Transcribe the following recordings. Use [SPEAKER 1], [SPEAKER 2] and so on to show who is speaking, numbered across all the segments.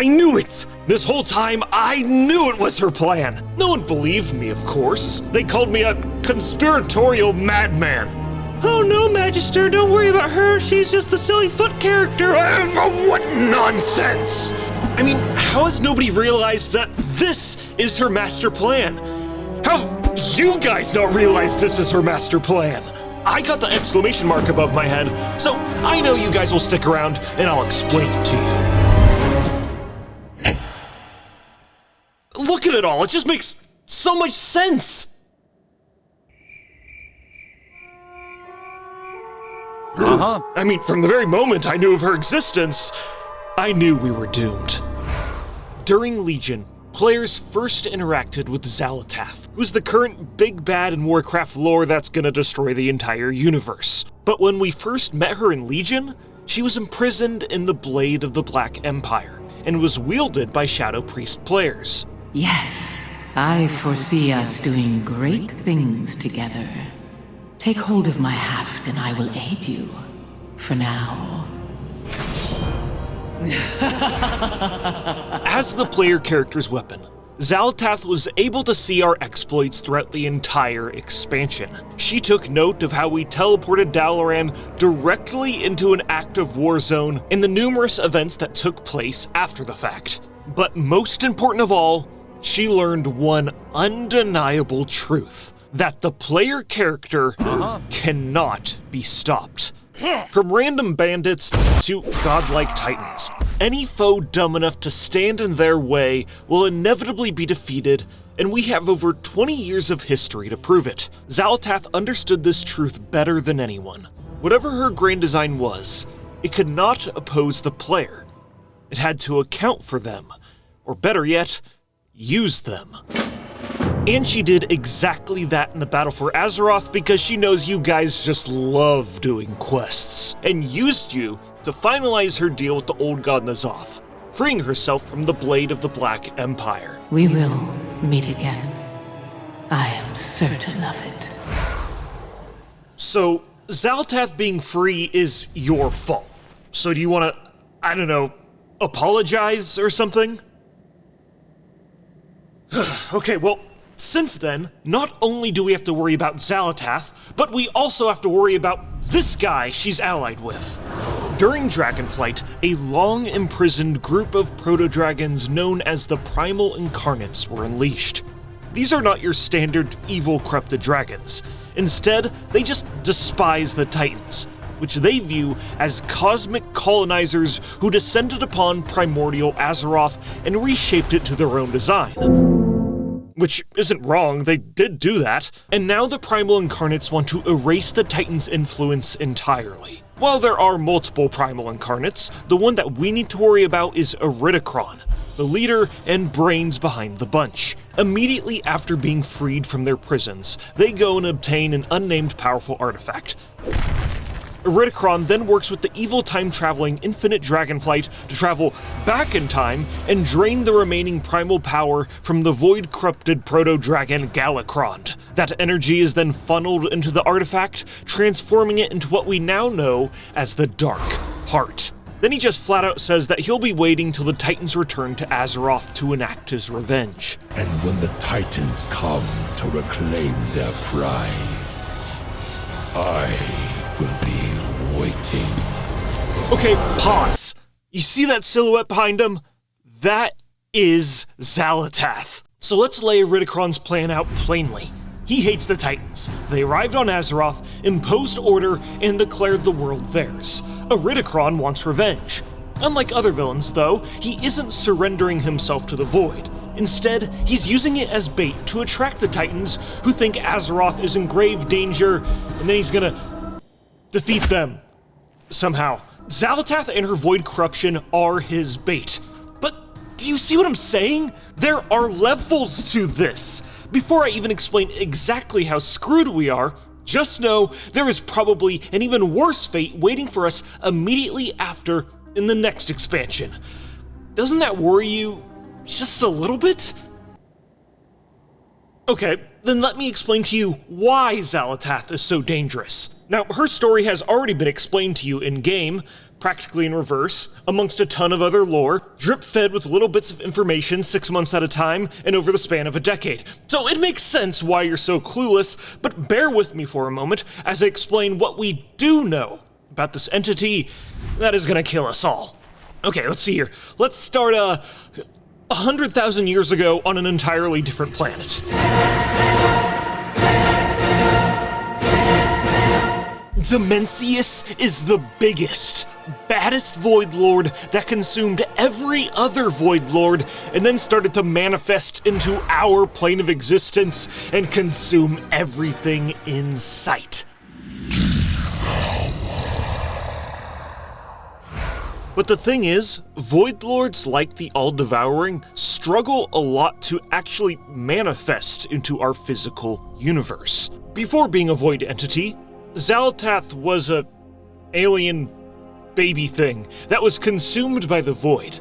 [SPEAKER 1] I knew it!
[SPEAKER 2] This whole time, I knew it was her plan. No one believed me, of course. They called me a conspiratorial madman.
[SPEAKER 3] Oh no, Magister, don't worry about her. She's just the silly foot character.
[SPEAKER 2] What nonsense! I mean, how has nobody realized that this is her master plan? How have you guys not realized this is her master plan? I got the exclamation mark above my head, so I know you guys will stick around and I'll explain it to you. Look at it all, it just makes so much sense! I mean, from the very moment I knew of her existence, I knew we were doomed. During Legion, players first interacted with Xal'atath, who's the current big bad in Warcraft lore that's gonna destroy the entire universe. But when we first met her in Legion, she was imprisoned in the Blade of the Black Empire, and was wielded by Shadow Priest players.
[SPEAKER 4] Yes, I foresee us doing great things together. Take hold of my haft and I will aid you. For now.
[SPEAKER 2] As the player character's weapon, Xal'atath was able to see our exploits throughout the entire expansion. She took note of how we teleported Dalaran directly into an active war zone and the numerous events that took place after the fact. But most important of all, she learned one undeniable truth: that the player character cannot be stopped. From random bandits to godlike titans, any foe dumb enough to stand in their way will inevitably be defeated, and we have over 20 years of history to prove it. Xal'atath understood this truth better than anyone. Whatever her grand design was, it could not oppose the player. It had to account for them, or better yet, use them. And she did exactly that in the battle for Azeroth because she knows you guys just love doing quests, and used you to finalize her deal with the old god N'Zoth, freeing herself from the Blade of the Black Empire.
[SPEAKER 4] We will meet again. I am certain of it.
[SPEAKER 2] So, Xal'atath being free is your fault. So do you want to, I don't know, apologize or something? Okay, well, since then, not only do we have to worry about Xal'atath, but we also have to worry about this guy she's allied with. During Dragonflight, a long-imprisoned group of proto-dragons known as the Primal Incarnates were unleashed. These are not your standard evil corrupted dragons. Instead, they just despise the Titans, which they view as cosmic colonizers who descended upon primordial Azeroth and reshaped it to their own design. Which isn't wrong, they did do that, and now the Primal Incarnates want to erase the Titans' influence entirely. While there are multiple Primal Incarnates, the one that we need to worry about is Iridikron, the leader and brains behind the bunch. Immediately after being freed from their prisons, they go and obtain an unnamed powerful artifact. Iridikron then works with the evil time-traveling Infinite Dragonflight to travel back in time and drain the remaining primal power from the void-corrupted proto-dragon Galakrond. That energy is then funneled into the artifact, transforming it into what we now know as the Dark Heart. Then he just flat out says that he'll be waiting till the Titans return to Azeroth to enact his revenge.
[SPEAKER 5] And when the Titans come to reclaim their prize, I will be waiting.
[SPEAKER 2] Okay, pause. You see that silhouette behind him? That is Xal'atath. So let's lay Iridikron's plan out plainly. He hates the Titans. They arrived on Azeroth, imposed order, and declared the world theirs. Iridikron wants revenge. Unlike other villains, though, he isn't surrendering himself to the Void. Instead, he's using it as bait to attract the Titans, who think Azeroth is in grave danger, and then he's gonna defeat them. Somehow. Xal'atath and her void corruption are his bait. But do you see what I'm saying? There are levels to this. Before I even explain exactly how screwed we are, just know there is probably an even worse fate waiting for us immediately after in the next expansion. Doesn't that worry you just a little bit? Okay, then let me explain to you why Xal'atath is so dangerous. Now, her story has already been explained to you in-game, practically in reverse, amongst a ton of other lore, drip-fed with little bits of information 6 months at a time and over the span of a decade. So it makes sense why you're so clueless, but bear with me for a moment as I explain what we do know about this entity that is gonna kill us all. Okay, let's see here. Let's start 100,000 years ago on an entirely different planet. Dimensius is the biggest, baddest Void Lord that consumed every other Void Lord and then started to manifest into our plane of existence and consume everything in sight. But the thing is, Void Lords like the All-Devouring struggle a lot to actually manifest into our physical universe. Before being a Void entity, Xal'atath was a alien baby thing that was consumed by the Void.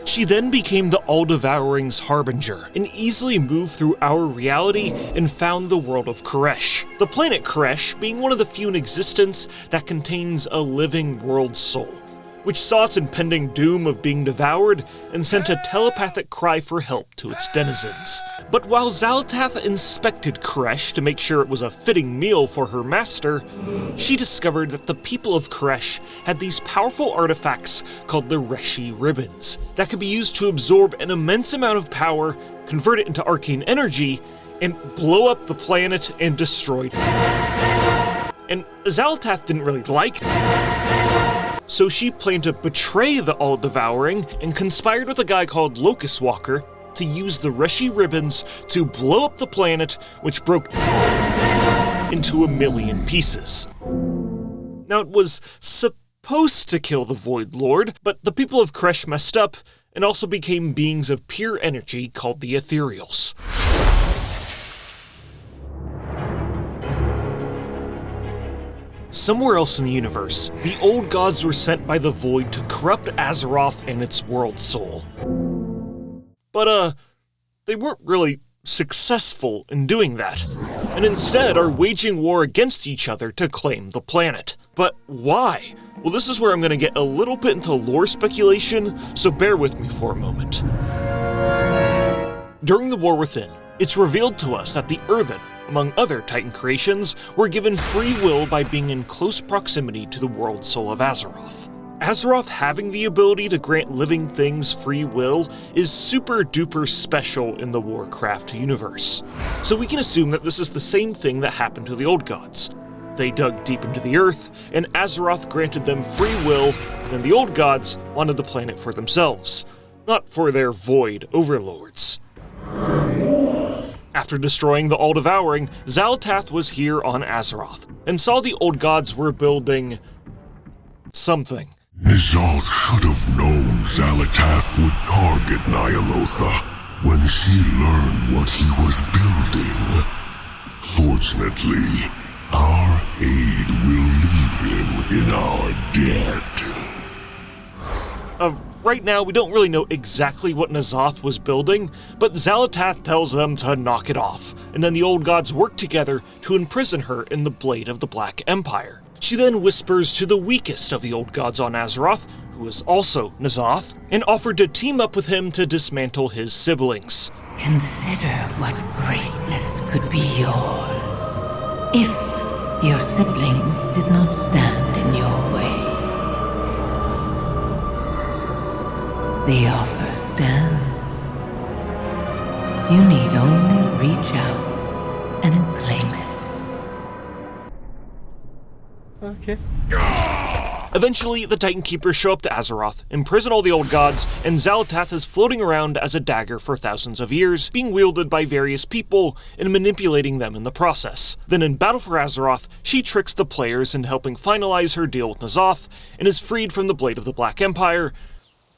[SPEAKER 2] She then became the All-Devouring's harbinger and easily moved through our reality and found the world of Koresh. The planet Koresh being one of the few in existence that contains a living world soul, which saw its impending doom of being devoured and sent a telepathic cry for help to its denizens. But while Xal'atath inspected Koresh to make sure it was a fitting meal for her master, she discovered that the people of Koresh had these powerful artifacts called the Reshi Ribbons that could be used to absorb an immense amount of power, convert it into arcane energy, and blow up the planet and destroy it. And Xal'atath didn't really like it, so she planned to betray the All-Devouring and conspired with a guy called Locust Walker to use the Reshi Ribbons to blow up the planet, which broke into 1,000,000 pieces. Now, it was supposed to kill the Void Lord, but the people of Koresh messed up and also became beings of pure energy called the Ethereals. Somewhere else in the universe, the old gods were sent by the Void to corrupt Azeroth and its world soul. But, they weren't really successful in doing that, and instead are waging war against each other to claim the planet. But why? Well, this is where I'm going to get a little bit into lore speculation, so bear with me for a moment. During the War Within, it's revealed to us that the Earthen, among other Titan creations, were given free will by being in close proximity to the world soul of Azeroth. Azeroth having the ability to grant living things free will is super duper special in the Warcraft universe. So we can assume that this is the same thing that happened to the old gods. They dug deep into the earth, and Azeroth granted them free will, and then the old gods wanted the planet for themselves, not for their void overlords. After destroying the All-Devouring, Xal'atath was here on Azeroth, and saw the old gods were building something.
[SPEAKER 5] N'Zoth should have known Xal'atath would target Ny'alotha when she learned what he was building. Fortunately, our aid will leave him in our debt.
[SPEAKER 2] Right now, we don't really know exactly what N'Zoth was building, but Xal'atath tells them to knock it off, and then the old gods work together to imprison her in the Blade of the Black Empire. She then whispers to the weakest of the old gods on Azeroth, who is also N'Zoth, and offered to team up with him to dismantle his siblings.
[SPEAKER 4] Consider what greatness could be yours if your siblings did not stand in your way. The offer stands. You need only reach out and claim it.
[SPEAKER 3] Okay.
[SPEAKER 2] Eventually, the Titan Keepers show up to Azeroth, imprison all the old gods, and Xal'atath is floating around as a dagger for thousands of years, being wielded by various people and manipulating them in the process. Then in Battle for Azeroth, she tricks the players into helping finalize her deal with N'Zoth, and is freed from the Blade of the Black Empire.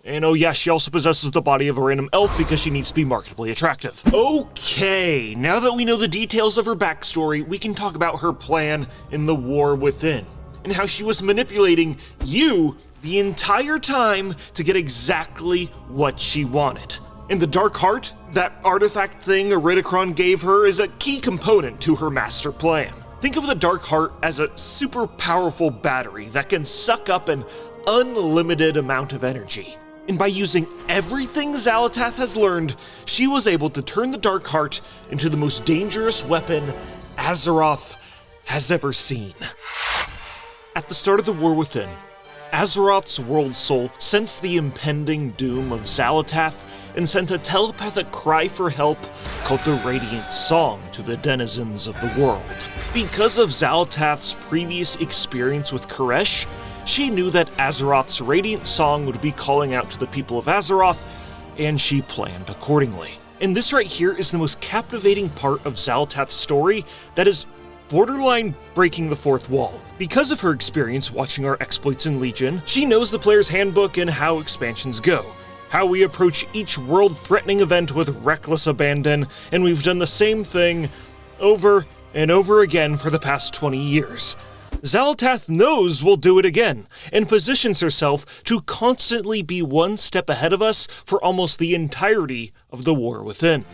[SPEAKER 2] And oh yeah, she also possesses the body of a random elf because she needs to be marketably attractive. Okay, now that we know the details of her backstory, we can talk about her plan in the War Within, and how she was manipulating you the entire time to get exactly what she wanted. And the Dark Heart, that artifact thing Iridikron gave her, is a key component to her master plan. Think of the Dark Heart as a super powerful battery that can suck up an unlimited amount of energy. And by using everything Xal'atath has learned, she was able to turn the Dark Heart into the most dangerous weapon Azeroth has ever seen. At the start of the War Within, Azeroth's World Soul sensed the impending doom of Xal'atath and sent a telepathic cry for help called the Radiant Song to the denizens of the world. Because of Xal'atath's previous experience with Koresh, she knew that Azeroth's Radiant Song would be calling out to the people of Azeroth, and she planned accordingly. And this right here is the most captivating part of Xal'atath's story that is borderline breaking the fourth wall. Because of her experience watching our exploits in Legion, she knows the player's handbook and how expansions go, how we approach each world-threatening event with reckless abandon, and we've done the same thing over and over again for the past 20 years. Xal'atath knows we'll do it again, and positions herself to constantly be one step ahead of us for almost the entirety of the War Within.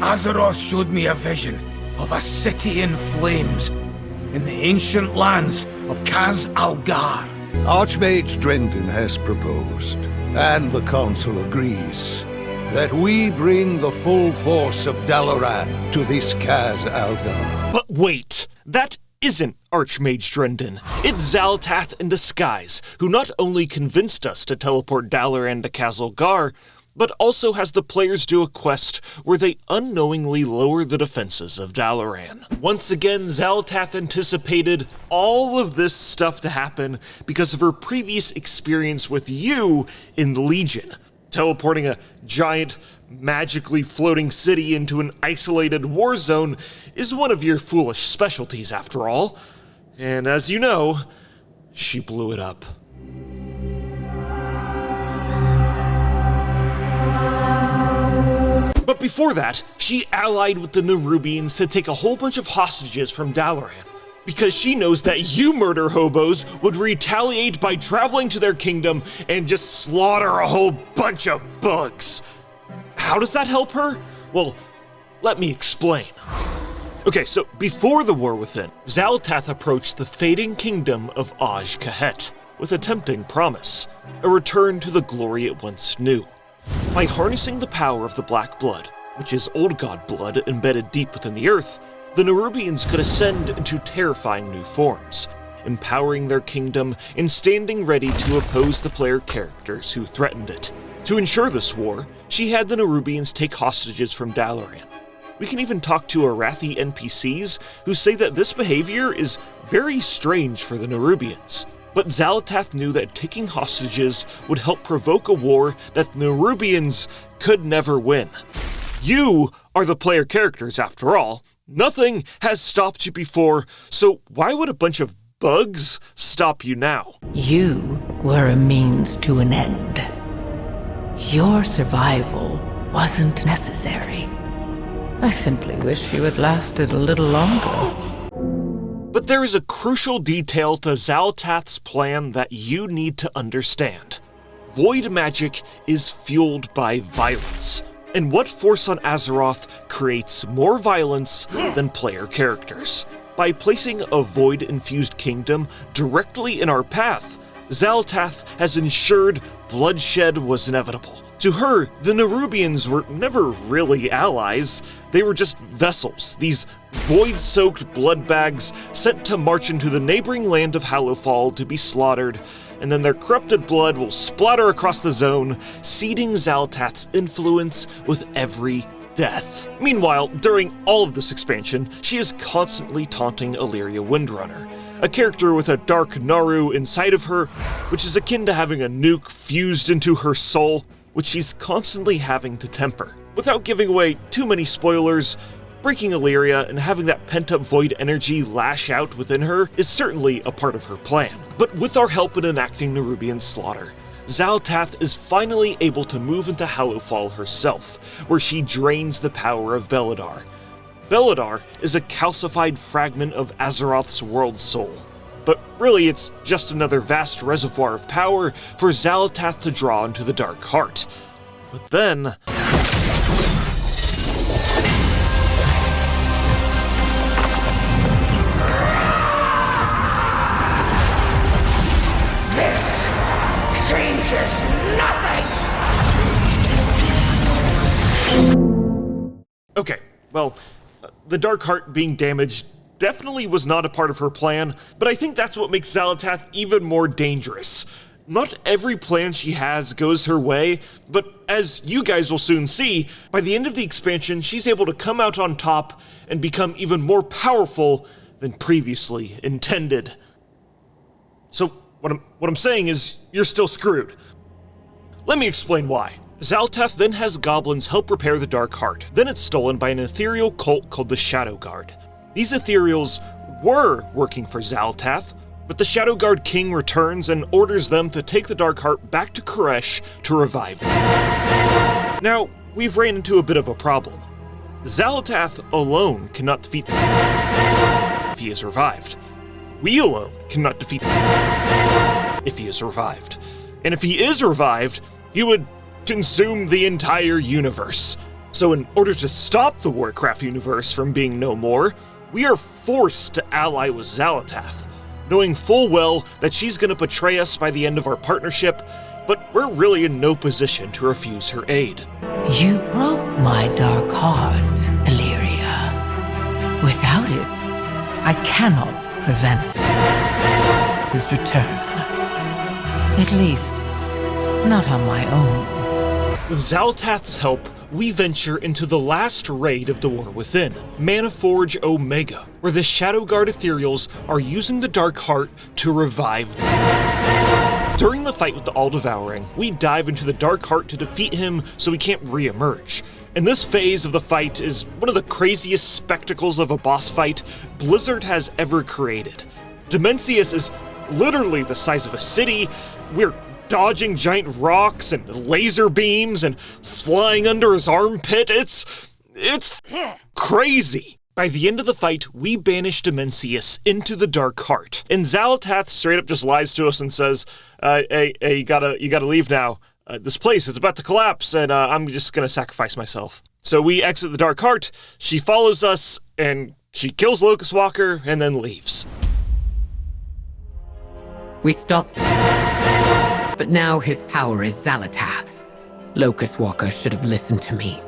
[SPEAKER 1] Azeroth showed me a vision of a city in flames in the ancient lands of Kaz Algar.
[SPEAKER 6] Archmage Drendon has proposed, and the Council agrees, that we bring the full force of Dalaran to this Kaz Algar.
[SPEAKER 2] But wait, that isn't Archmage Drendon. It's Xal'atath in disguise, who not only convinced us to teleport Dalaran to Kaz Algar, but also has the players do a quest where they unknowingly lower the defenses of Dalaran. Once again, Xal'atath anticipated all of this stuff to happen because of her previous experience with you in the Legion. Teleporting a giant, magically floating city into an isolated war zone is one of your foolish specialties, after all. And as you know, she blew it up. But before that, she allied with the Nerubians to take a whole bunch of hostages from Dalaran, because she knows that you murder hobos would retaliate by traveling to their kingdom and just slaughter a whole bunch of bugs. How does that help her? Well, let me explain. Okay, so before the War Within, Xal'atath approached the fading kingdom of Aj-Kahet with a tempting promise, a return to the glory it once knew. By harnessing the power of the Black Blood, which is Old God blood embedded deep within the earth, the Nerubians could ascend into terrifying new forms, empowering their kingdom and standing ready to oppose the player characters who threatened it. To ensure this war, she had the Nerubians take hostages from Dalaran. We can even talk to Arathi NPCs who say that this behavior is very strange for the Nerubians. But Xal'atath knew that taking hostages would help provoke a war that the Nerubians could never win. You are the player characters, after all. Nothing has stopped you before, so why would a bunch of bugs stop you now?
[SPEAKER 4] You were a means to an end. Your survival wasn't necessary. I simply wish you had lasted a little longer.
[SPEAKER 2] But there is a crucial detail to Xal'atath's plan that you need to understand. Void magic is fueled by violence. And what force on Azeroth creates more violence than player characters? By placing a void-infused kingdom directly in our path, Xal'atath has ensured bloodshed was inevitable. To her, the Nerubians were never really allies. They were just vessels, these void-soaked blood bags sent to march into the neighboring land of Hallowfall to be slaughtered, and then their corrupted blood will splatter across the zone, seeding Xal'atath's influence with every death. Meanwhile, during all of this expansion, she is constantly taunting Illyria Windrunner, a character with a dark Naru inside of her, which is akin to having a nuke fused into her soul, which she's constantly having to temper. Without giving away too many spoilers, breaking Illyria and having that pent-up void energy lash out within her is certainly a part of her plan. But with our help in enacting Nerubian slaughter, Xal'atath is finally able to move into Hallowfall herself, where she drains the power of Beledar. Beledar is a calcified fragment of Azeroth's world soul, but really it's just another vast reservoir of power for Xal'atath to draw into the Dark Heart. But then...
[SPEAKER 1] changes nothing!
[SPEAKER 2] Okay, well, the Dark Heart being damaged definitely was not a part of her plan, but I think that's what makes Xalatath even more dangerous. Not every plan she has goes her way, but as you guys will soon see, by the end of the expansion, she's able to come out on top and become even more powerful than previously intended. So, what I'm saying is, you're still screwed. Let me explain why. Xalatath then has goblins help repair the Dark Heart. Then it's stolen by an ethereal cult called the Shadow Guard. These ethereals were working for Xalatath, but the Shadow Guard King returns and orders them to take the Dark Heart back to Koresh to revive them. Now, we've ran into a bit of a problem. Xalatath alone cannot defeat them if he is revived. We alone cannot defeat him if he is revived. And if he is revived, he would consume the entire universe. So in order to stop the Warcraft universe from being no more, we are forced to ally with Xalatath, knowing full well that she's going to betray us by the end of our partnership, but we're really in no position to refuse her aid.
[SPEAKER 4] You broke my dark heart, Illyria. Without it, I cannot prevent his return. At least, not on my own.
[SPEAKER 2] With Xalatath's help, we venture into the last raid of the War Within, Manaforge Omega, where the Shadow Guard Ethereals are using the Dark Heart to revive them. During the fight with the All-Devouring, we dive into the Dark Heart to defeat him so he can't re-emerge. And this phase of the fight is one of the craziest spectacles of a boss fight Blizzard has ever created. Dimensius is literally the size of a city. We're dodging giant rocks and laser beams and flying under his armpit. It's crazy. By the end of the fight, we banish Dimensius into the Dark Heart, and Xalatath straight up just lies to us and says, hey, you gotta leave now. This place is about to collapse, and I'm just gonna sacrifice myself. So we exit the Dark Heart, she follows us, and she kills Locust Walker, and then leaves.
[SPEAKER 7] We stopped. But now his power is Xalatath's. Locust Walker should have listened to me.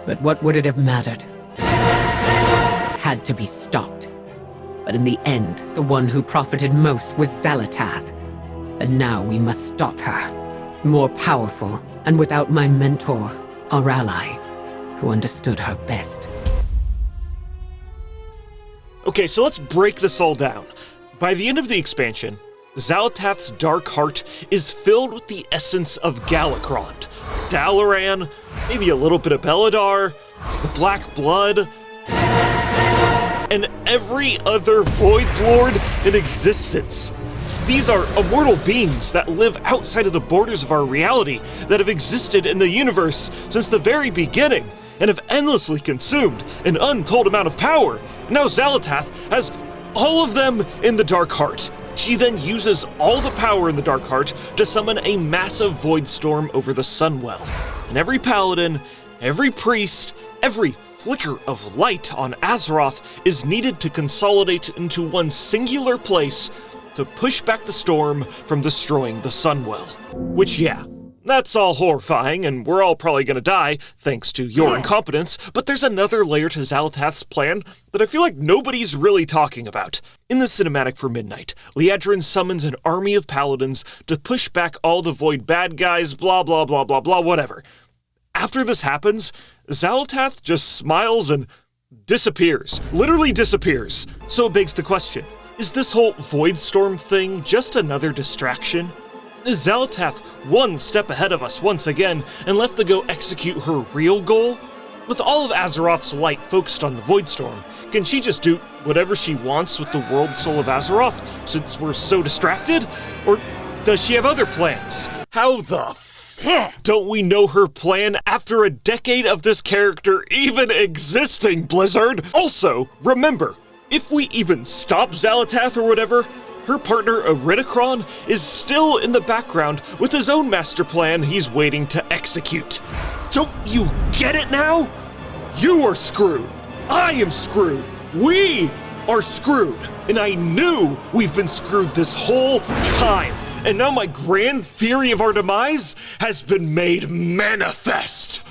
[SPEAKER 7] But what would it have mattered? Had to be stopped. But in the end, the one who profited most was Xalatath. And now we must stop her. More powerful, and without my mentor, our ally, who understood her best.
[SPEAKER 2] Okay, so let's break this all down. By the end of the expansion, Xalatath's Dark Heart is filled with the essence of Galakrond, Dalaran, maybe a little bit of Beledar, the Black Blood, and every other Void Lord in existence. These are immortal beings that live outside of the borders of our reality, that have existed in the universe since the very beginning, and have endlessly consumed an untold amount of power. Now Xalatath has all of them in the Dark Heart. She then uses all the power in the Dark Heart to summon a massive void storm over the Sunwell. And every paladin, every priest, every flicker of light on Azeroth is needed to consolidate into one singular place to push back the storm from destroying the Sunwell. Which, yeah, that's all horrifying, and we're all probably gonna die, thanks to your incompetence, but there's another layer to Xalatath's plan that I feel like nobody's really talking about. In the cinematic for Midnight, Liadrin summons an army of paladins to push back all the Void bad guys, blah blah blah blah blah, whatever. After this happens, Xalatath just smiles and disappears. Literally disappears. So it begs the question, is this whole Void Storm thing just another distraction? Is Xalatath one step ahead of us once again and left to go execute her real goal? With all of Azeroth's light focused on the Voidstorm, can she just do whatever she wants with the world soul of Azeroth since we're so distracted? Or does she have other plans? How the don't we know her plan after a decade of this character even existing, Blizzard? Also, remember, if we even stop Xalatath or whatever, her partner Iridikron is still in the background with his own master plan he's waiting to execute. Don't you get it now? You are screwed. I am screwed. We are screwed. And I knew we've been screwed this whole time. and now my grand theory of our demise has been made manifest.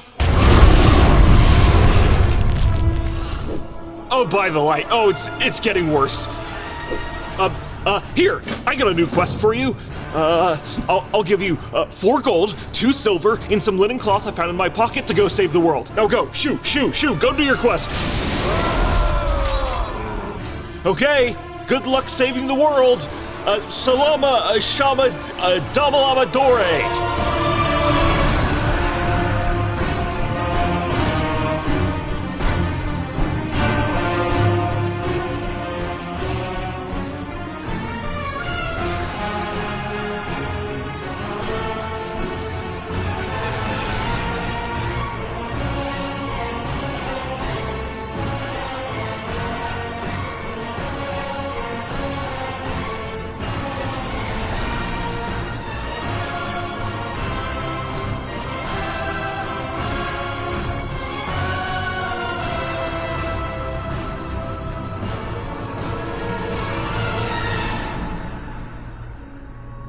[SPEAKER 2] Oh, by the light. Oh, it's getting worse. Here, I got a new quest for you. I'll give you 4 gold, 2 silver, and some linen cloth I found in my pocket to go save the world. Now go, shoo, go do your quest. Okay, good luck saving the world. Salama, Shama, Damalama Dore.